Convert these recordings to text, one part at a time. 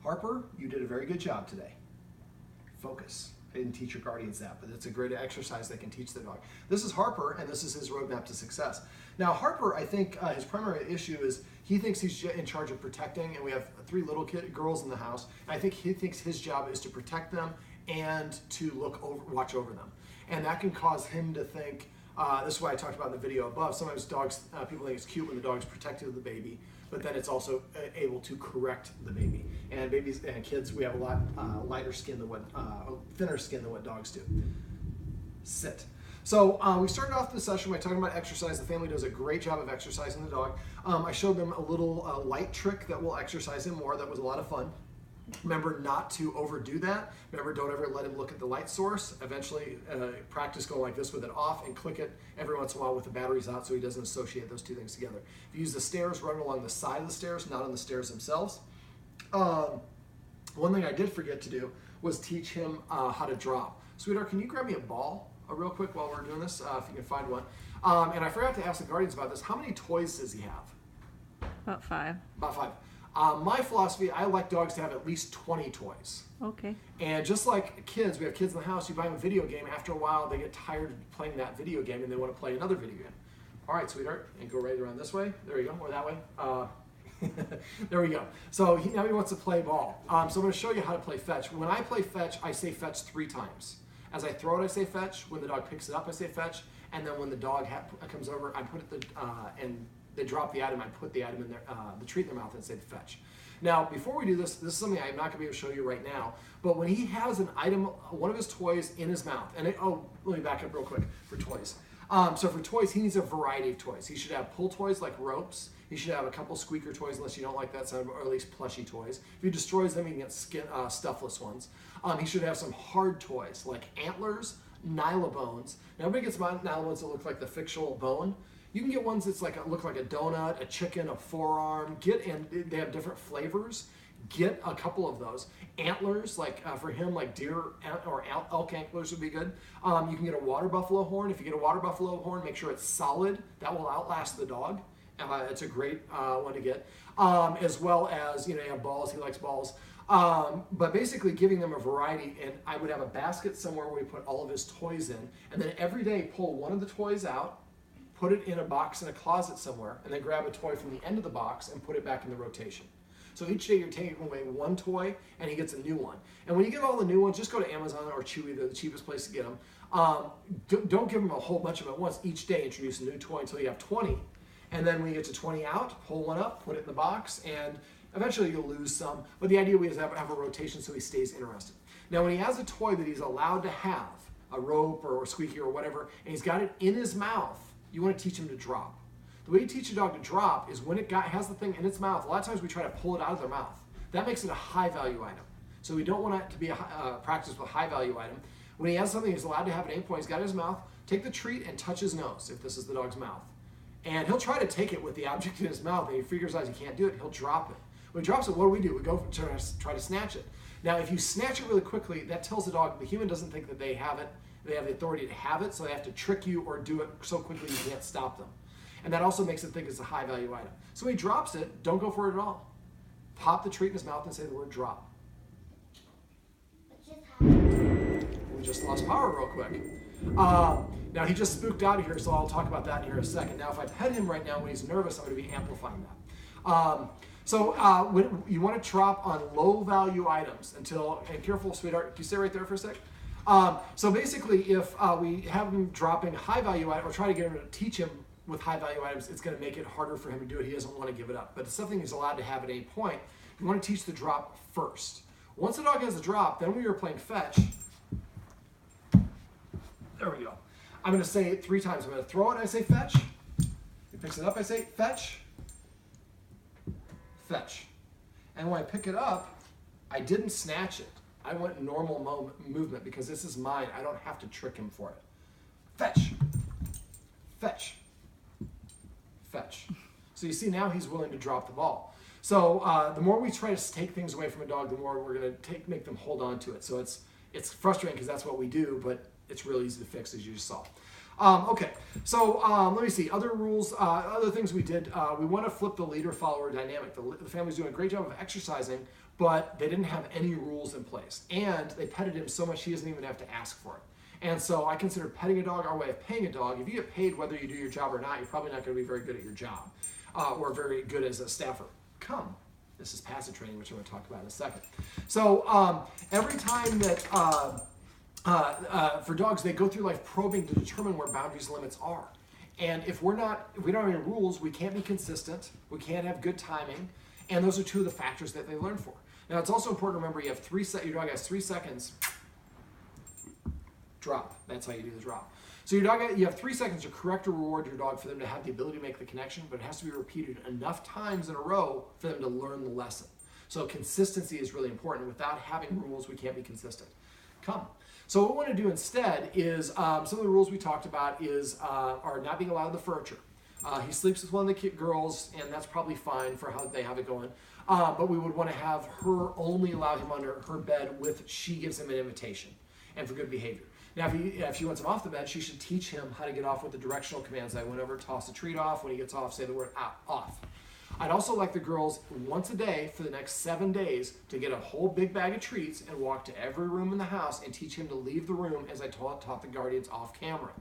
Harper, you did a very good job today. Focus. I didn't teach your guardians that, but it's a great exercise they can teach the dog. This is Harper, and this is his roadmap to success. Now, Harper, I think his primary issue is he thinks he's in charge of protecting, and we have 3 little girls in the house. And I think he thinks his job is to protect them and to watch over them. And that can cause him to think, this is what I talked about in the video above. Sometimes dogs, people think it's cute when the dog's protective of the baby, but then it's also able to correct the baby. And babies and kids, we have a lot lighter skin than thinner skin than what dogs do. Sit. So we started off the session by talking about exercise. The family does a great job of exercising the dog. I showed them a little light trick that will exercise him more. That was a lot of fun. Remember not to overdo that. Remember, don't ever let him look at the light source. Eventually, practice going like this with it off and click it every once in a while with the batteries out so he doesn't associate those two things together. If you use the stairs, run along the side of the stairs, not on the stairs themselves. One thing I did forget to do was teach him how to drop. Sweetheart, can you grab me a ball real quick while we're doing this, if you can find one? And I forgot to ask the guardians about this. How many toys does he have? About 5. About 5. My philosophy, I like dogs to have at least 20 toys. Okay. And just like kids, we have kids in the house, you buy them a video game, after a while they get tired of playing that video game and they want to play another video game. All right, sweetheart, and go right around this way. There you go, or that way. There we go. So now he wants to play ball. So I'm going to show you how to play fetch. When I play fetch, I say fetch 3 times. As I throw it, I say fetch. When the dog picks it up, I say fetch. And then when the dog comes over, I put it and they drop the item, I put the item in their, the treat in their mouth and say fetch. Now, before we do this, this is something I'm not going to be able to show you right now, but when he has an item, one of his toys in his mouth, and let me back up real quick for toys. So for toys, he needs a variety of toys. He should have pull toys like ropes. He should have a couple squeaker toys, unless you don't like that sound, or at least plushy toys. If he destroys them, he can get stuffless ones. He should have some hard toys like antlers, nylabones. Now, everybody gets nylabones that look like the fictional bone. You can get ones that's look like a donut, a chicken, a forearm. And they have different flavors. Get a couple of those. Antlers, for him, like deer or elk antlers would be good. You can get a water buffalo horn. If you get a water buffalo horn, make sure it's solid. That will outlast the dog. It's a great one to get. As well as, you have balls. He likes balls. But basically giving them a variety, and I would have a basket somewhere where we put all of his toys in, and then every day pull one of the toys out, put it in a box in a closet somewhere, and then grab a toy from the end of the box and put it back in the rotation. So each day you're taking away one toy, and he gets a new one. And when you get all the new ones, just go to Amazon or Chewy, they're the cheapest place to get them. Don't give him a whole bunch of them at once. Each day introduce a new toy until you have 20. And then when you get to 20 out, pull one up, put it in the box, and eventually you'll lose some. But the idea is to have a rotation so he stays interested. Now when he has a toy that he's allowed to have, a rope or a squeaky or whatever, and he's got it in his mouth, you want to teach him to drop. The way you teach a dog to drop is when it has the thing in its mouth. A lot of times we try to pull it out of their mouth. That makes it a high value item. So we don't want it to be a practice with a high value item. When he has something he's allowed to have at any point, he's got it in his mouth, take the treat and touch his nose if this is the dog's mouth. And he'll try to take it with the object in his mouth, and he figures out he can't do it, he'll drop it. When he drops it, what do? We go try to snatch it. Now, if you snatch it really quickly, that tells the dog the human doesn't think that they have it. They have the authority to have it, so they have to trick you or do it so quickly you can't stop them. And that also makes it think it's a high value item. So when he drops it, don't go for it at all. Pop the treat in his mouth and say the word drop. We just lost power real quick. Now he just spooked out of here, so I'll talk about that in here in a second. Now if I pet him right now when he's nervous, I'm going to be amplifying that. When you want to drop on low value items and careful, sweetheart, can you stay right there for a sec? So basically, if we have him dropping high value items, or try to get him to teach him with high value items, it's going to make it harder for him to do it. He doesn't want to give it up. But it's something he's allowed to have at any point. You want to teach the drop first. Once the dog has the drop, then when you're playing fetch, there we go. I'm going to say it 3 times. I'm going to throw it and I say fetch. He picks it up, I say fetch, fetch. And when I pick it up, I didn't snatch it. I went normal movement because this is mine. I don't have to trick him for it. Fetch, fetch, fetch. So you see now he's willing to drop the ball. So the more we try to take things away from a dog, the more we're going to make them hold on to it. So it's frustrating because that's what we do, but it's really easy to fix, as you just saw. Okay, so let me see. Other rules, other things we did. We want to flip the leader-follower dynamic. The family's doing a great job of exercising, but they didn't have any rules in place. And they petted him so much he doesn't even have to ask for it. And so I consider petting a dog our way of paying a dog. If you get paid whether you do your job or not, you're probably not going to be very good at your job or very good as a staffer. Come. This is passive training, which I'm going to talk about in a second. So every time that, for dogs, they go through life probing to determine where boundaries and limits are. And if we don't have any rules, we can't be consistent, we can't have good timing, and those are two of the factors that they learn for. Now, it's also important to remember you have your dog has 3 seconds, drop. That's how you do the drop. So you have 3 seconds to correct or reward your dog for them to have the ability to make the connection, but it has to be repeated enough times in a row for them to learn the lesson. So consistency is really important. Without having rules, we can't be consistent. Come. So what we want to do instead is, some of the rules we talked about are not being allowed in the furniture. He sleeps with one of the girls, and that's probably fine for how they have it going. But we would want to have her only allow him under her bed if she gives him an invitation and for good behavior. Now, if she wants him off the bed, she should teach him how to get off with the directional commands. I went over, toss the treat off. When he gets off, say the word off. I'd also like the girls once a day for the next 7 days to get a whole big bag of treats and walk to every room in the house and teach him to leave the room as I taught the guardians off camera.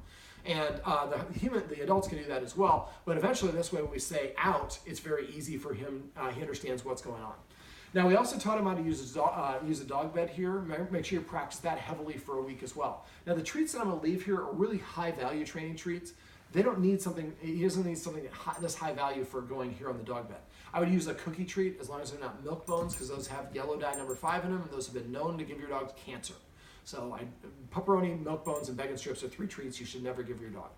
And the adults can do that as well. But eventually, this way, when we say out, it's very easy for him. He understands what's going on. Now, we also taught him how to use a dog bed here. Make sure you practice that heavily for a week as well. Now, the treats that I'm going to leave here are really high-value training treats. They don't need something, he doesn't need something this high value for going here on the dog bed. I would use a cookie treat as long as they're not milk bones, because those have yellow dye number 5 in them, and those have been known to give your dog cancer. So pepperoni, milk bones, and bacon strips are 3 treats you should never give your dog.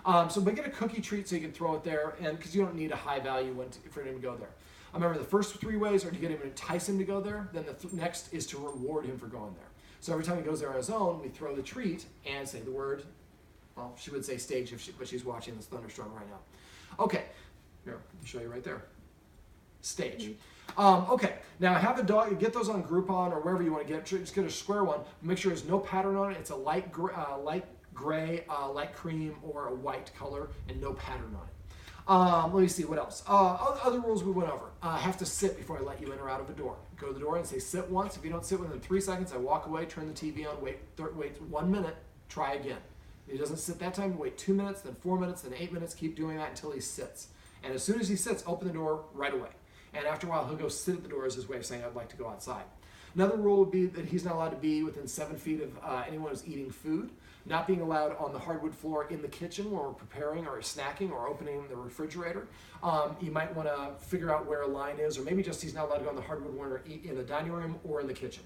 But get a cookie treat so you can throw it there, and because you don't need a high value one for him to go there. Remember, the first 3 ways are to get him and entice him to go there. Then the next is to reward him for going there. So every time he goes there on his own, we throw the treat and say the word. Well, she would say stage, but she's watching this thunderstorm right now. Okay, here, I'll show you right there. Stage. Okay, now have a dog, get those on Groupon or wherever you want to get. Just get a square one. Make sure there's no pattern on it. It's a light gray, light cream, or a white color, and no pattern on it. Let me see, what else? Other rules we went over. Have to sit before I let you in or out of a door. Go to the door and say sit once. If you don't sit within 3 seconds, I walk away, turn the TV on, wait 1 minute, try again. If he doesn't sit that time, wait 2 minutes, then 4 minutes, then 8 minutes. Keep doing that until he sits. And as soon as he sits, open the door right away. And after a while, he'll go sit at the door as his way of saying, I'd like to go outside. Another rule would be that he's not allowed to be within 7 feet of anyone who's eating food. Not being allowed on the hardwood floor in the kitchen when we're preparing or snacking or opening the refrigerator. You might want to figure out where a line is, or maybe just he's not allowed to go on the hardwood one or eat in the dining room or in the kitchen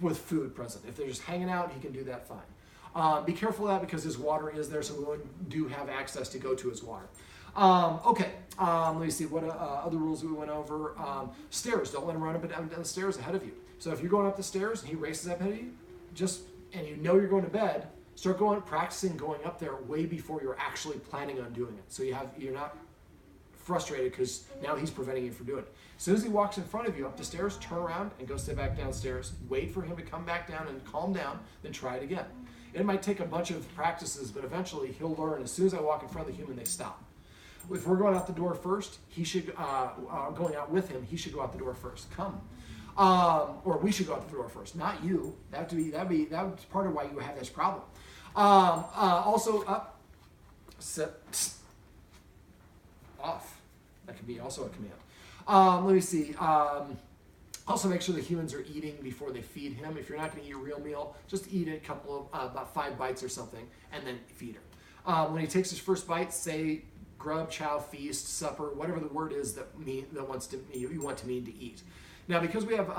with food present. If they're just hanging out, he can do that fine. Be careful of that because his water is there, so we do have access to go to his water. Okay, let me see what other rules we went over. Stairs, don't let him run up and down the stairs ahead of you. So if you're going up the stairs and he races up ahead of you, and you know you're going to bed, start practicing going up there way before you're actually planning on doing it. So you're not frustrated because now he's preventing you from doing it. As soon as he walks in front of you up the stairs, turn around and go sit back downstairs. Wait for him to come back down and calm down, then try it again. It might take a bunch of practices, but eventually he'll learn. As soon as I walk in front of the human, they stop. If we're going out the door first, he should going out with him. He should go out the door first. Come. Or we should go out the door first, not you. That's part of why you have this problem. Also, up, sit, off. That could be also a command. Let me see. Also, make sure the humans are eating before they feed him. If you're not going to eat a real meal, just eat a couple of about 5 bites or something, and then feed her. When he takes his first bite, say grub, chow, feast, supper, whatever the word is that you want to mean to eat. Now, because we have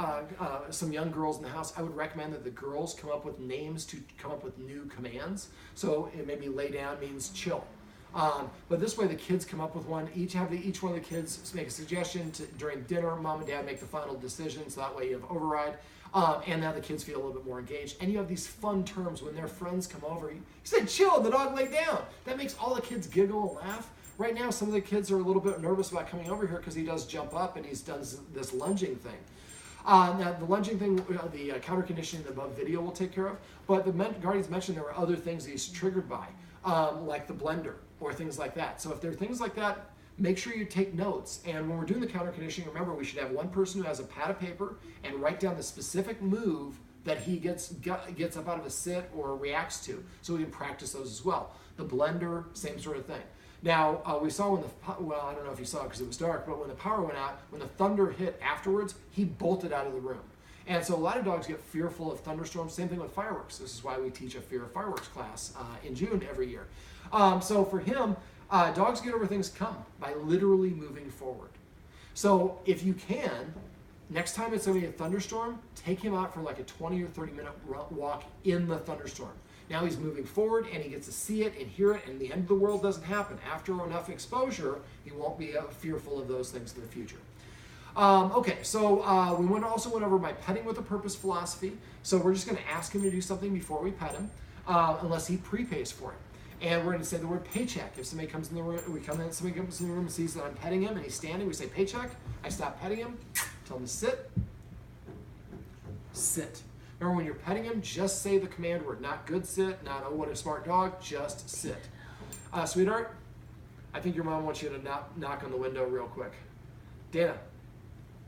some young girls in the house, I would recommend that the girls come up with names to come up with new commands. So it maybe lay down means chill. But this way the kids come up with one. Each one of the kids make a suggestion during dinner. Mom and dad make the final decision, so that way you have override. And now the kids feel a little bit more engaged. And you have these fun terms when their friends come over. You said chill, the dog lay down. That makes all the kids giggle and laugh. Right now, some of the kids are a little bit nervous about coming over here because he does jump up and he's done this lunging thing. Now, the lunging thing, the counter conditioning above video will take care of, but the guardians mentioned there were other things that he's triggered by, like the blender or things like that. So if there are things like that, make sure you take notes. And when we're doing the counter conditioning, remember we should have one person who has a pad of paper and write down the specific move that he gets up out of a sit or reacts to, so we can practice those as well. The blender, same sort of thing. Now, we saw when well, I don't know if you saw it because it was dark, but when the power went out, when the thunder hit afterwards, he bolted out of the room. And so a lot of dogs get fearful of thunderstorms. Same thing with fireworks. This is why we teach a fear of fireworks class in June every year. So for him, dogs get over things come by literally moving forward. So if you can, next time it's going to be a thunderstorm, take him out for like a 20 or 30 minute walk in the thunderstorm. Now he's moving forward and he gets to see it and hear it, and the end of the world doesn't happen. After enough exposure, he won't be fearful of those things in the future. Okay, so we also went over my petting with a purpose philosophy. So we're just going to ask him to do something before we pet him, unless he prepays for it. And we're going to say the word paycheck. If somebody comes in the room, somebody comes in the room and sees that I'm petting him and he's standing, we say paycheck. I stop petting him, tell him to sit. Sit. Remember, when you're petting him, just say the command word. Not good sit, not oh what a smart dog, just sit. Sweetheart, I think your mom wants you to knock on the window real quick. Dana.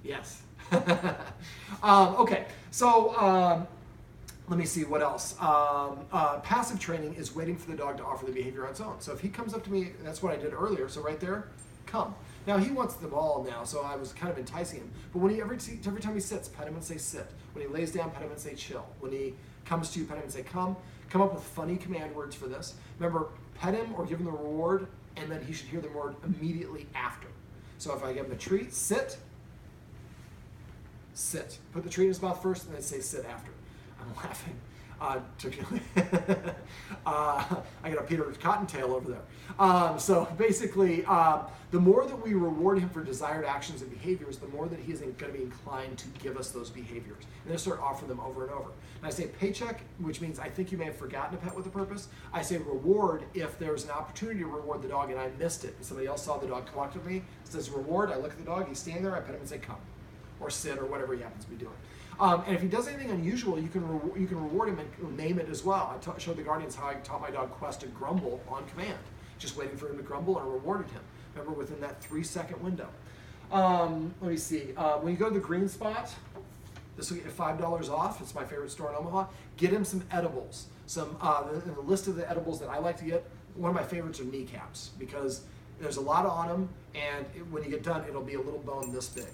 Yes. Okay, so let me see what else. Passive training is waiting for the dog to offer the behavior on its own. So if he comes up to me, that's what I did earlier, so right there, come. Now he wants the ball now, so I was kind of enticing him. But when every time he sits, pet him and say sit. When he lays down, pet him and say chill. When he comes to you, pet him and say come. Come up with funny command words for this. Remember, pet him or give him the reward, and then he should hear the word immediately after. So if I give him a treat, sit. Sit. Put the treat in his mouth first and then say sit after. I'm laughing. I got a Peter Cottontail over there. So basically, the more that we reward him for desired actions and behaviors, the more that he is going to be inclined to give us those behaviors. And then start offering them over and over. And I say paycheck, which means I think you may have forgotten a pet with a purpose. I say reward if there's an opportunity to reward the dog and I missed it. And somebody else saw the dog come up to me, it says reward, I look at the dog, he's standing there, I pet him and say come. Or sit, or whatever he happens to be doing. And if he does anything unusual, you can reward him and name it as well. I showed the Guardians how I taught my dog Quest to grumble on command, just waiting for him to grumble, and I rewarded him. Remember, within that 3-second window. Let me see. When you go to the green spot, this will get you $5 off. It's my favorite store in Omaha. Get him some edibles. In the list of the edibles that I like to get, one of my favorites are kneecaps, because there's a lot on them, and when you get done, it'll be a little bone this big.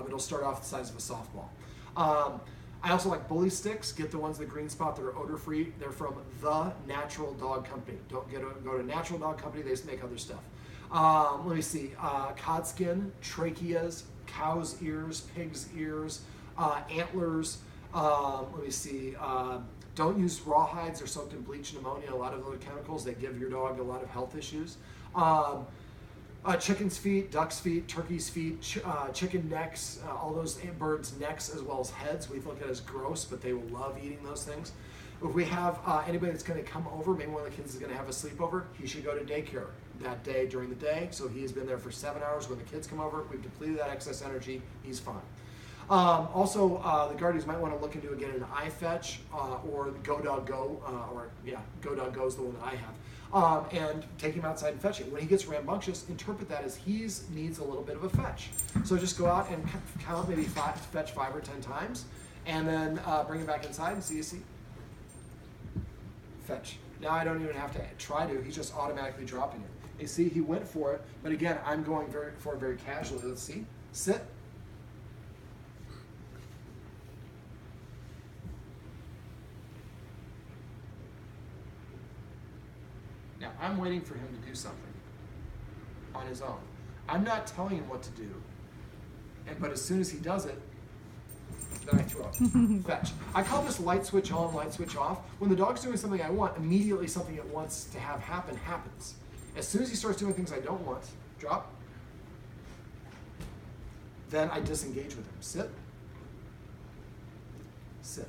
It'll start off the size of a softball. I also like bully sticks. Get the ones in the green spot that are odor-free. They're from The Natural Dog Company. Don't go to Natural Dog Company. They just make other stuff. Let me see. Cod skin, tracheas, cow's ears, pig's ears, antlers. Let me see. Don't use raw hides. They're soaked in bleach and ammonia, a lot of other chemicals that give your dog a lot of health issues. Chicken's feet, duck's feet, turkey's feet, chicken necks, all those birds' necks as well as heads. We look at it as gross, but they will love eating those things. If we have anybody that's going to come over, maybe one of the kids is going to have a sleepover, he should go to daycare that day during the day. So he has been there for 7 hours. When the kids come over, we've depleted that excess energy. He's fine. Also, the Guardians might want to look into again an iFetch or Go Dog Go, Go Dog Go is the one that I have. And take him outside and fetch it. When he gets rambunctious, interpret that as he needs a little bit of a fetch. So just go out and count maybe fetch 5 or 10 times, and then bring him back inside and see. Fetch. Now I don't even have to try to, he's just automatically dropping it. You see, he went for it, but again, I'm going for it very casually. Let's see. Sit. Now, I'm waiting for him to do something on his own. I'm not telling him what to do, but as soon as he does it, then I throw it. Fetch. I call this light switch on, light switch off. When the dog's doing something I want, immediately something it wants to have happen happens. As soon as he starts doing things I don't want, drop, then I disengage with him. Sit. Sit.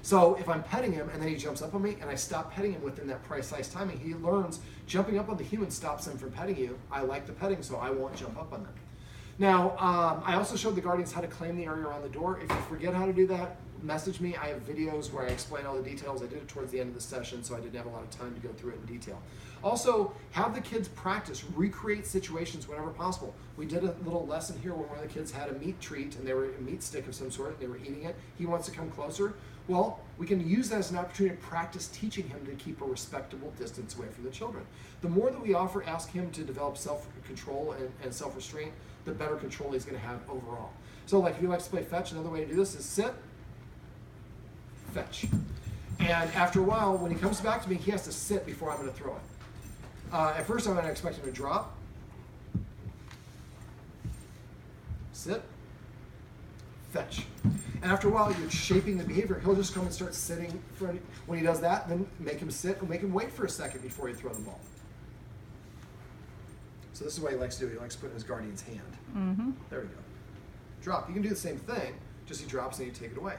So if I'm petting him and then he jumps up on me and I stop petting him within that precise timing, he learns jumping up on the human stops him from petting you. I like the petting, so I won't jump up on them. Now, I also showed the guardians how to claim the area around the door. If you forget how to do that, message me. I have videos where I explain all the details. I did it towards the end of the session, so I didn't have a lot of time to go through it in detail. Also, have the kids practice, recreate situations whenever possible. We did a little lesson here where one of the kids had a meat treat, and they were a meat stick of some sort, and they were eating it. He wants to come closer. Well, we can use that as an opportunity to practice teaching him to keep a respectable distance away from the children. The more that we ask him to develop self-control and self-restraint, the better control he's going to have overall. So like if he likes to play fetch, another way to do this is sit, fetch. And after a while, when he comes back to me, he has to sit before I'm going to throw it. At first, I'm going to expect him to drop, sit, fetch. And after a while, you're shaping the behavior. He'll just come and start sitting. When he does that, then make him sit and make him wait for a second before you throw the ball. So this is what he likes to do. He likes to put it in his guardian's hand. Mm-hmm. There we go. Drop. You can do the same thing, just he drops and you take it away.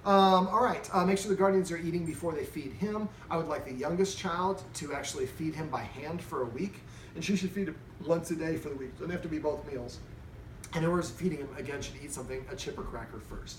All right, make sure the guardians are eating before they feed him. I would like the youngest child to actually feed him by hand for a week, and she should feed him once a day for the week. So they have to be both meals. And in order to feeding him, again, should eat something, a chip or cracker first.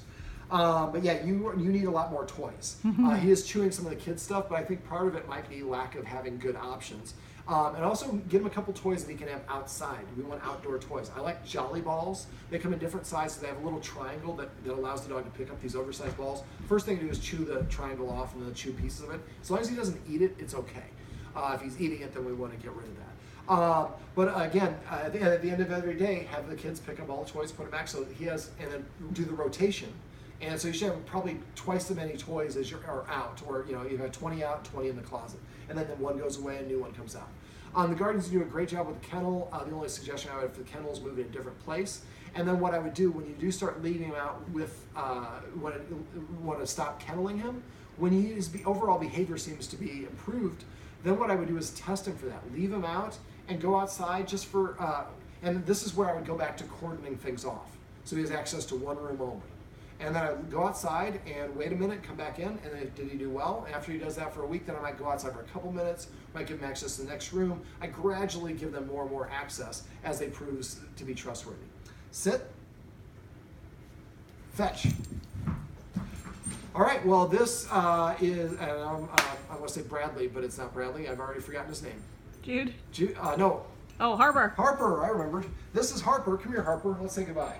But yeah, you need a lot more toys. He is chewing some of the kids' stuff, but I think part of it might be lack of having good options. And also get him a couple toys that he can have outside. We want outdoor toys. I like Jolly Balls. They come in different sizes. They have a little triangle that allows the dog to pick up these oversized balls. First thing to do is chew the triangle off and then chew pieces of it. As long as he doesn't eat it, it's okay. If he's eating it, then we want to get rid of that. But again, at the end of every day, have the kids pick up all the toys, put them back so that he has, and then do the rotation. And so you should have probably twice as many toys as are out, or you have 20 out, 20 in the closet, and then one goes away, and a new one comes out. The guardians do a great job with the kennel. The only suggestion I would have for the kennel is move it in a different place. And then what I would do when you do start leaving him out with, want to stop kenneling him, when his overall behavior seems to be improved, then what I would do is test him for that. Leave him out and go outside just for, and this is where I would go back to cordoning things off. So he has access to one room only. And then I would go outside and wait a minute, come back in, and then did he do well? And after he does that for a week, then I might go outside for a couple minutes, might give him access to the next room. I gradually give them more and more access as they prove to be trustworthy. Sit, fetch. All right, well this is, and I want to say Bradley, but it's not Bradley. I've already forgotten his name. Jude? No. Oh, Harper. Harper, I remembered. This is Harper. Come here, Harper. Let's say goodbye.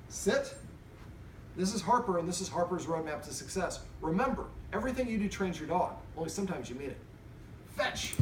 Sit. This is Harper, and this is Harper's roadmap to success. Remember, everything you do trains your dog, only sometimes you mean it. Fetch.